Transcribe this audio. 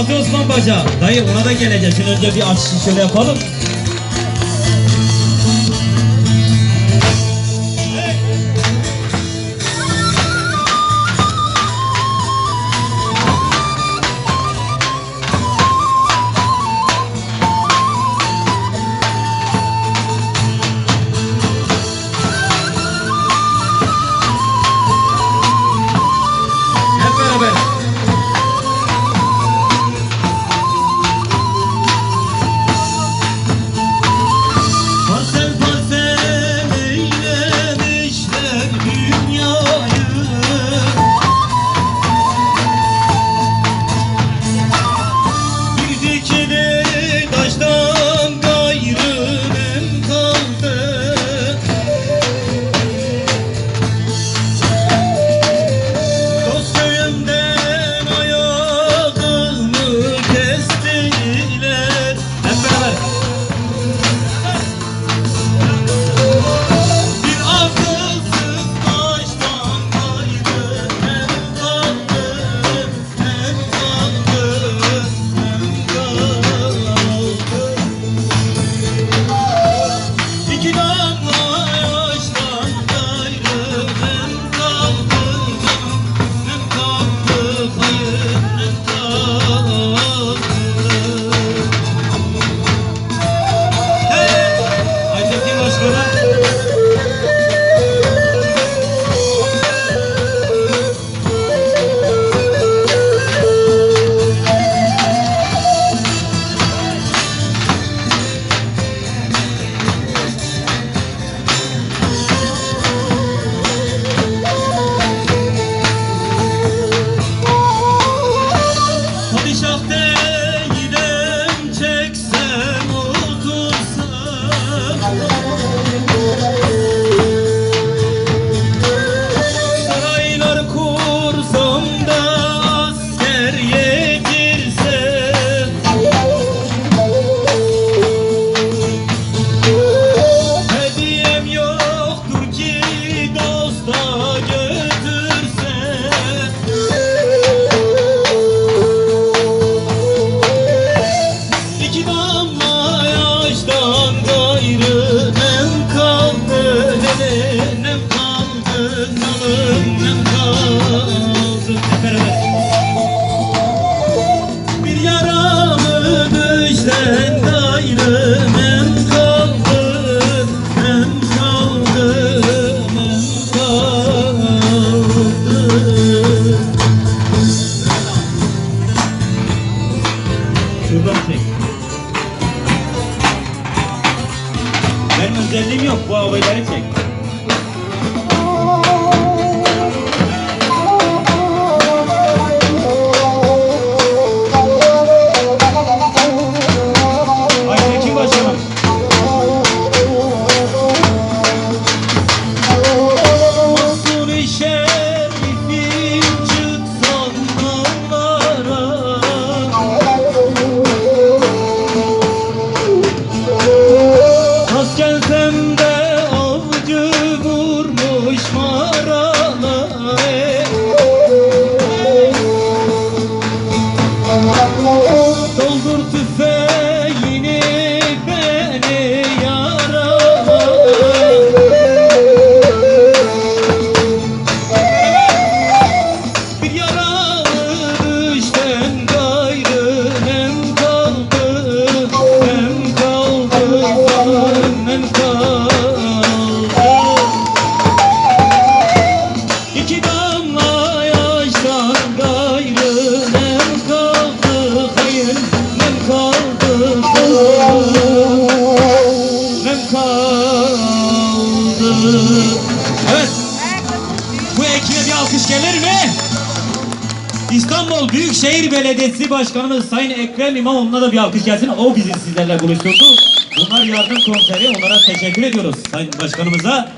Gazi Osman Paşa. Dayı ona da geleceğiz. Şimdi önce bir açışı şöyle yapalım. Benim özelliğim yok, bu havayları çek. Aytekin Başkanım. Mahsur-i Şerif'in çıksan dağlara, gelsem de avcı vurmuş marana, doldur tüfeğini beni yarala, bir yaralı düşten gayrı nem kaldı, nem kaldı, nem kaldı. İki damla yaştan gayrı nem kaldı, hayır nem kaldı, nem kaldı. Evet, bu ekibe bir alkış gelir mi? İstanbul Büyükşehir Belediyesi Başkanımız Sayın Ekrem İmamoğlu'na da bir alkış gelsin. O bizi sizlerle buluşturdu. Bunlar yardım konseri. Onlara teşekkür ediyoruz Sayın Başkanımıza.